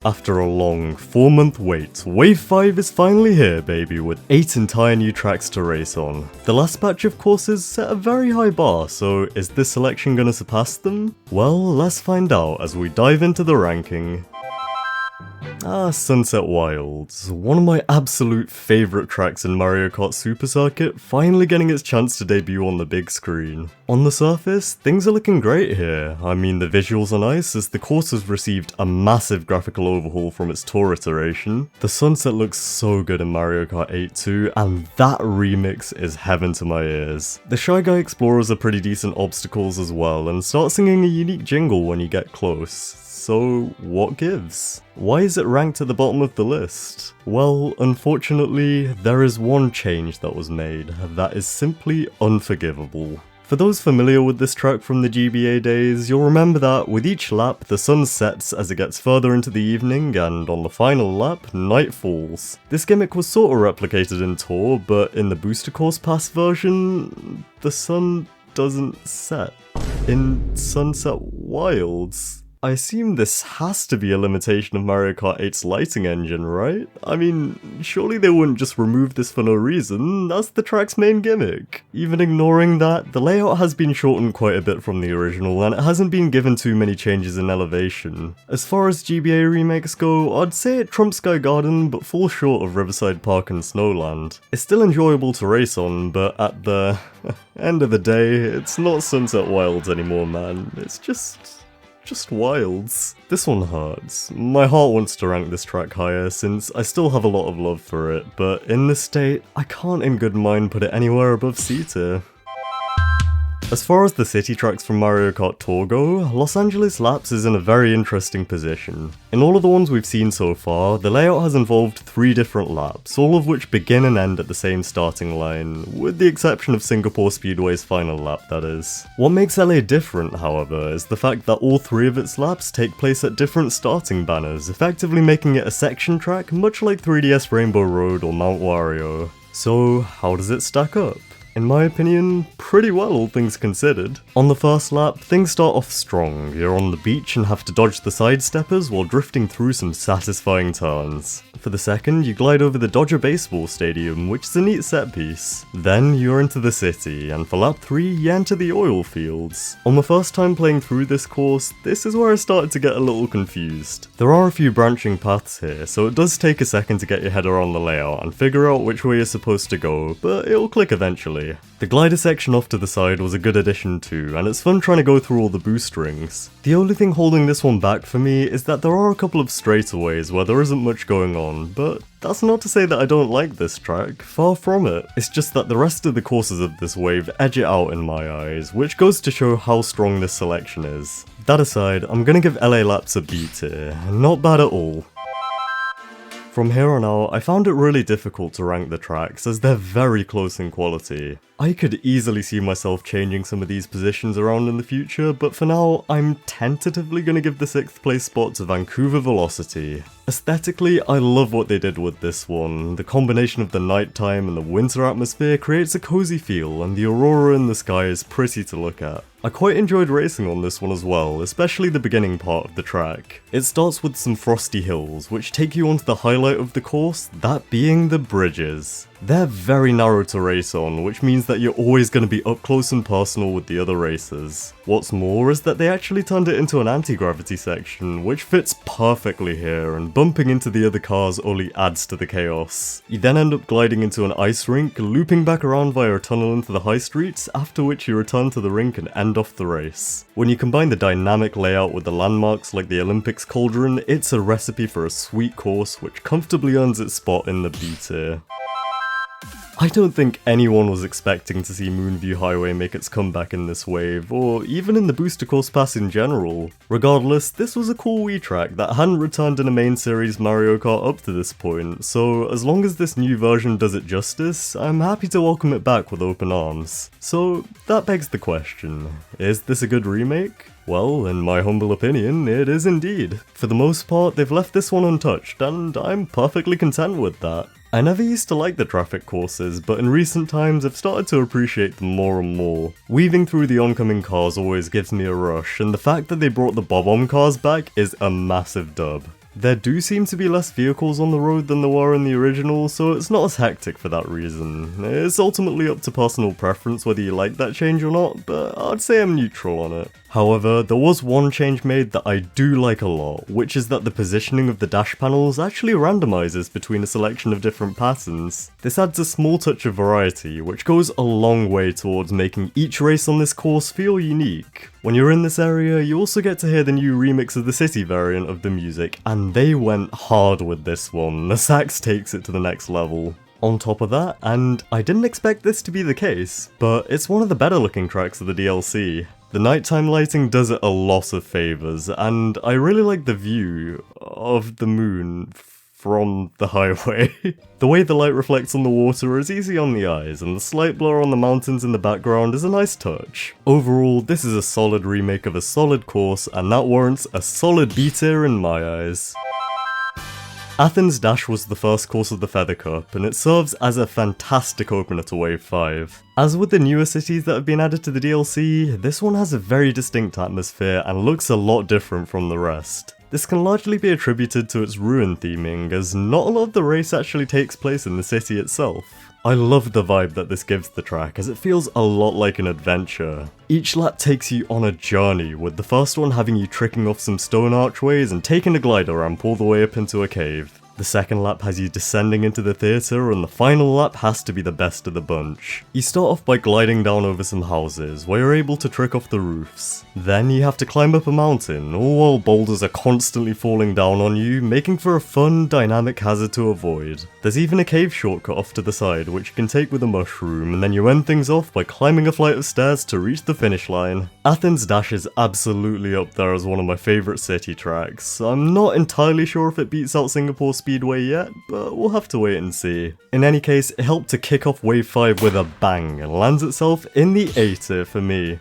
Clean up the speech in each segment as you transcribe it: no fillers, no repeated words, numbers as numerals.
After a long 4-month wait, Wave 5 is finally here, baby, with 8 entire new tracks to race on. The last batch of courses set a very high bar, so is this selection gonna surpass them? Well, let's find out as we dive into the ranking. Sunset Wilds, one of my absolute favourite tracks in Mario Kart Super Circuit, finally getting its chance to debut on the big screen. On the surface, things are looking great here. I mean, the visuals are nice as the course has received a massive graphical overhaul from its tour iteration. The sunset looks so good in Mario Kart 8 too, and that remix is heaven to my ears. The Shy Guy Explorers are pretty decent obstacles as well, and start singing a unique jingle when you get close. So, what gives? Why is it ranked at the bottom of the list? Well, unfortunately, there is one change that was made that is simply unforgivable. For those familiar with this track from the GBA days, you'll remember that with each lap, the sun sets as it gets further into the evening, and on the final lap, night falls. This gimmick was sort of replicated in Tour, but in the Booster Course Pass version, the sun doesn't set. In Sunset Wilds, I assume this has to be a limitation of Mario Kart 8's lighting engine, right? I mean, surely they wouldn't just remove this for no reason, that's the track's main gimmick. Even ignoring that, the layout has been shortened quite a bit from the original, and it hasn't been given too many changes in elevation. As far as GBA remakes go, I'd say it trumps Sky Garden, but falls short of Riverside Park and Snowland. It's still enjoyable to race on, but at the end of the day, it's not Sunset Wilds anymore, man. It's just Wilds. This one hurts. My heart wants to rank this track higher since I still have a lot of love for it, but in this state, I can't in good mind put it anywhere above C tier. As far as the city tracks from Mario Kart Tour go, Los Angeles Laps is in a very interesting position. In all of the ones we've seen so far, the layout has involved 3 different laps, all of which begin and end at the same starting line, with the exception of Singapore Speedway's final lap, that is. What makes LA different, however, is the fact that all 3 of its laps take place at different starting banners, effectively making it a section track much like 3DS Rainbow Road or Mount Wario. So, how does it stack up? In my opinion, pretty well all things considered. On the first lap, things start off strong. You're on the beach and have to dodge the sidesteppers while drifting through some satisfying turns. For the second, you glide over the Dodger Baseball Stadium, which is a neat set piece. Then you're into the city, and for lap 3, you enter the oil fields. On my first time playing through this course, this is where I started to get a little confused. There are a few branching paths here, so it does take a second to get your head around the layout and figure out which way you're supposed to go, but it'll click eventually. The glider section off to the side was a good addition too, and it's fun trying to go through all the boost rings. The only thing holding this one back for me is that there are a couple of straightaways where there isn't much going on, but that's not to say that I don't like this track, far from it. It's just that the rest of the courses of this wave edge it out in my eyes, which goes to show how strong this selection is. That aside, I'm gonna give LA Laps a B tier, not bad at all. From here on out, I found it really difficult to rank the tracks as they're very close in quality. I could easily see myself changing some of these positions around in the future, but for now, I'm tentatively gonna give the 6th place spot to Vancouver Velocity. Aesthetically, I love what they did with this one. The combination of the nighttime and the winter atmosphere creates a cozy feel, and the aurora in the sky is pretty to look at. I quite enjoyed racing on this one as well, especially the beginning part of the track. It starts with some frosty hills, which take you onto the highlight of the course, that being the bridges. They're very narrow to race on, which means that you're always going to be up close and personal with the other racers. What's more is that they actually turned it into an anti-gravity section, which fits perfectly here, and bumping into the other cars only adds to the chaos. You then end up gliding into an ice rink, looping back around via a tunnel into the high streets, after which you return to the rink and end off the race. When you combine the dynamic layout with the landmarks like the Olympics cauldron, it's a recipe for a sweet course which comfortably earns its spot in the B tier. I don't think anyone was expecting to see Moonview Highway make its comeback in this wave, or even in the Booster Course Pass in general. Regardless, this was a cool Wii track that hadn't returned in a main series Mario Kart up to this point, so as long as this new version does it justice, I'm happy to welcome it back with open arms. So that begs the question, is this a good remake? Well, in my humble opinion, it is indeed. For the most part, they've left this one untouched, and I'm perfectly content with that. I never used to like the traffic courses, but in recent times I've started to appreciate them more and more. Weaving through the oncoming cars always gives me a rush, and the fact that they brought the bob-omb cars back is a massive dub. There do seem to be less vehicles on the road than there were in the original, so it's not as hectic for that reason. It's ultimately up to personal preference whether you like that change or not, but I'd say I'm neutral on it. However, there was one change made that I do like a lot, which is that the positioning of the dash panels actually randomizes between a selection of different patterns. This adds a small touch of variety, which goes a long way towards making each race on this course feel unique. When you're in this area, you also get to hear the new remix of the city variant of the music, and they went hard with this one. The sax takes it to the next level. On top of that, and I didn't expect this to be the case, but it's one of the better looking tracks of the DLC. The nighttime lighting does it a lot of favours, and I really like the view of the moon from the highway. The way the light reflects on the water is easy on the eyes, and the slight blur on the mountains in the background is a nice touch. Overall, this is a solid remake of a solid course, and that warrants a solid B tier in my eyes. Athens Dash was the first course of the Feather Cup, and it serves as a fantastic opener to Wave 5. As with the newer cities that have been added to the DLC, this one has a very distinct atmosphere and looks a lot different from the rest. This can largely be attributed to its ruin theming, as not a lot of the race actually takes place in the city itself. I love the vibe that this gives the track, as it feels a lot like an adventure. Each lap takes you on a journey, with the first one having you tricking off some stone archways and taking a glider ramp all the way up into a cave. The second lap has you descending into the theatre, and the final lap has to be the best of the bunch. You start off by gliding down over some houses, where you're able to trick off the roofs. Then you have to climb up a mountain, all while boulders are constantly falling down on you, making for a fun, dynamic hazard to avoid. There's even a cave shortcut off to the side, which you can take with a mushroom, and then you end things off by climbing a flight of stairs to reach the finish line. Athens Dash is absolutely up there as one of my favourite city tracks. I'm not entirely sure if it beats out Singapore Speedway yet, but we'll have to wait and see. In any case, it helped to kick off Wave 5 with a bang, and lands itself in the A tier for me.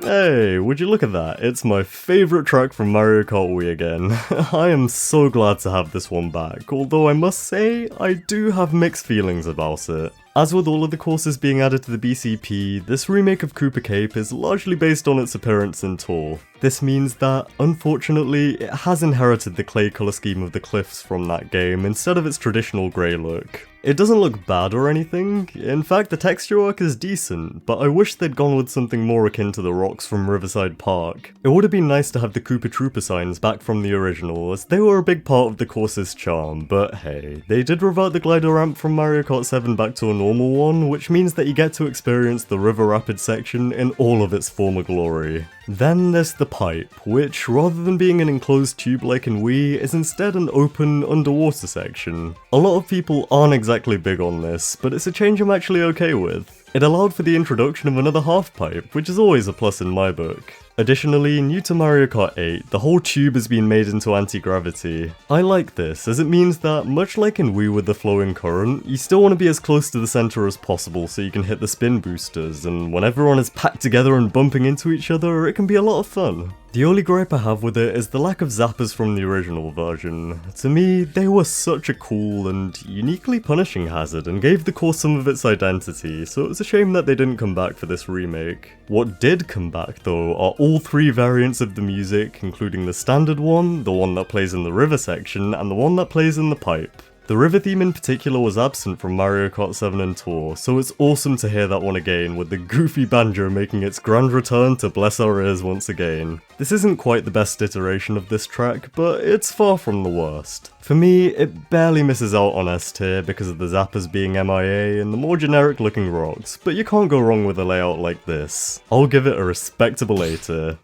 Hey, would you look at that? It's my favourite track from Mario Kart Wii again. I am so glad to have this one back, although I must say, I do have mixed feelings about it. As with all of the courses being added to the BCP, this remake of Koopa Cape is largely based on its appearance in Tour. This means that, unfortunately, it has inherited the clay colour scheme of the cliffs from that game instead of its traditional grey look. It doesn't look bad or anything, in fact the texture work is decent, but I wish they'd gone with something more akin to the rocks from Riverside Park. It would have been nice to have the Koopa Trooper signs back from the original, as they were a big part of the course's charm, but hey, they did revert the glider ramp from Mario Kart 7 back to a normal one, which means that you get to experience the River Rapids section in all of its former glory. Then there's the pipe, which, rather than being an enclosed tube like in Wii, is instead an open, underwater section. A lot of people aren't exactly big on this, but it's a change I'm actually okay with. It allowed for the introduction of another half pipe, which is always a plus in my book. Additionally, new to Mario Kart 8, the whole tube has been made into anti-gravity. I like this, as it means that, much like in Wii with the flowing current, you still want to be as close to the centre as possible so you can hit the spin boosters, and when everyone is packed together and bumping into each other, it can be a lot of fun. The only gripe I have with it is the lack of zappers from the original version. To me, they were such a cool and uniquely punishing hazard and gave the course some of its identity, so it's a shame that they didn't come back for this remake. What did come back though are all three variants of the music, including the standard one, the one that plays in the river section, and the one that plays in the pipe. The river theme in particular was absent from Mario Kart 7 and Tour, so it's awesome to hear that one again, with the goofy banjo making its grand return to bless our ears once again. This isn't quite the best iteration of this track, but it's far from the worst. For me, it barely misses out on S tier because of the zappers being MIA and the more generic looking rocks, but you can't go wrong with a layout like this. I'll give it a respectable A tier.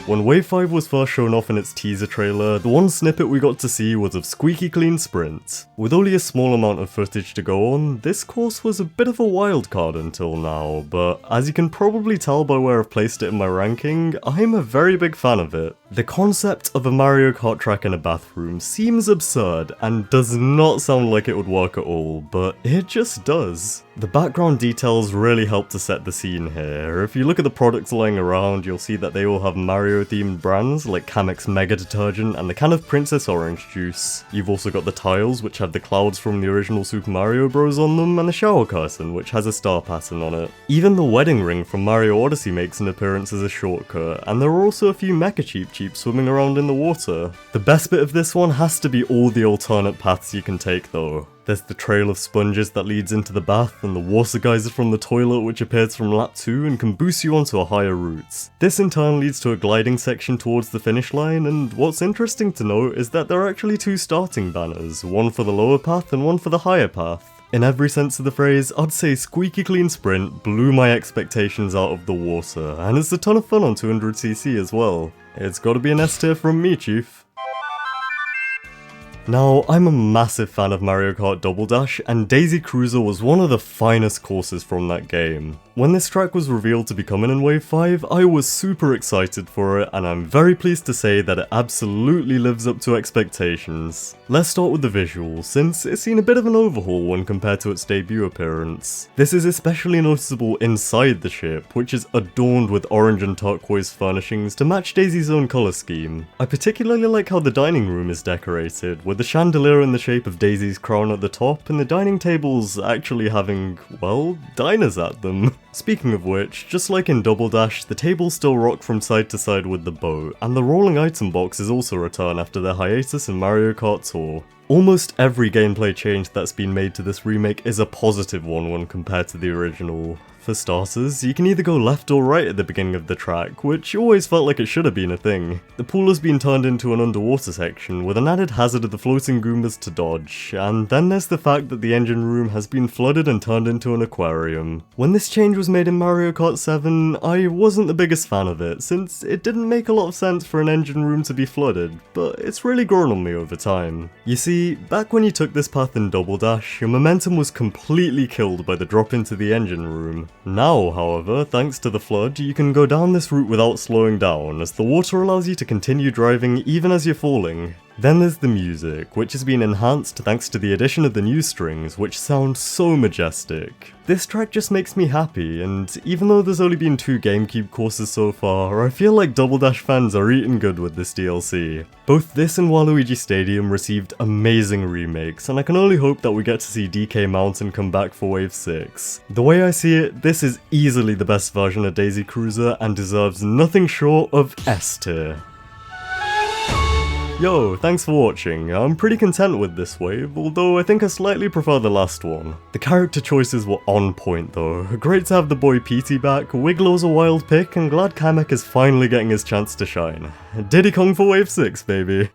When Wave 5 was first shown off in its teaser trailer, the one snippet we got to see was of Squeaky Clean Sprint. With only a small amount of footage to go on, this course was a bit of a wild card until now, but as you can probably tell by where I've placed it in my ranking, I'm a very big fan of it. The concept of a Mario Kart track in a bathroom seems absurd and does not sound like it would work at all, but it just does. The background details really help to set the scene here. If you look at the products lying around, you'll see that they all have Mario themed brands like Kamex Mega Detergent and the can of Princess Orange juice. You've also got the tiles which have the clouds from the original Super Mario Bros on them, and the shower curtain which has a star pattern on it. Even the wedding ring from Mario Odyssey makes an appearance as a shortcut, and there are also a few Mecha Cheap Cheep swimming around in the water. The best bit of this one has to be all the alternate paths you can take though. There's the trail of sponges that leads into the bath, and the water geyser from the toilet which appears from lap 2 and can boost you onto a higher route. This in turn leads to a gliding section towards the finish line, and what's interesting to note is that there are actually 2 starting banners, one for the lower path and one for the higher path. In every sense of the phrase, I'd say Squeaky Clean Sprint blew my expectations out of the water, and it's a ton of fun on 200cc as well. It's gotta be an S tier from me, chief. Now, I'm a massive fan of Mario Kart Double Dash, and Daisy Cruiser was one of the finest courses from that game. When this track was revealed to be coming in Wave 5, I was super excited for it, and I'm very pleased to say that it absolutely lives up to expectations. Let's start with the visuals, since it's seen a bit of an overhaul when compared to its debut appearance. This is especially noticeable inside the ship, which is adorned with orange and turquoise furnishings to match Daisy's own colour scheme. I particularly like how the dining room is decorated, with the chandelier in the shape of Daisy's crown at the top, and the dining tables actually having, well, diners at them. Speaking of which, just like in Double Dash, the tables still rock from side to side with the boat, and the rolling item box is also returned after their hiatus in Mario Kart Tour. Almost every gameplay change that's been made to this remake is a positive one when compared to the original. For starters, you can either go left or right at the beginning of the track, which always felt like it should have been a thing. The pool has been turned into an underwater section, with an added hazard of the floating Goombas to dodge, and then there's the fact that the engine room has been flooded and turned into an aquarium. When this change was made in Mario Kart 7, I wasn't the biggest fan of it, since it didn't make a lot of sense for an engine room to be flooded, but it's really grown on me over time. You see, back when you took this path in Double Dash, your momentum was completely killed by the drop into the engine room. Now, however, thanks to the flood, you can go down this route without slowing down, as the water allows you to continue driving even as you're falling. Then there's the music, which has been enhanced thanks to the addition of the new strings, which sound so majestic. This track just makes me happy, and even though there's only been 2 GameCube courses so far, I feel like Double Dash fans are eating good with this DLC. Both this and Waluigi Stadium received amazing remakes, and I can only hope that we get to see DK Mountain come back for Wave 6. The way I see it, this is easily the best version of Daisy Cruiser and deserves nothing short of S tier. Yo, thanks for watching. I'm pretty content with this wave, although I think I slightly prefer the last one. The character choices were on point though. Great to have the boy Petey back, Wiglow's a wild pick, and glad Kamek is finally getting his chance to shine. Diddy Kong for Wave 6, baby.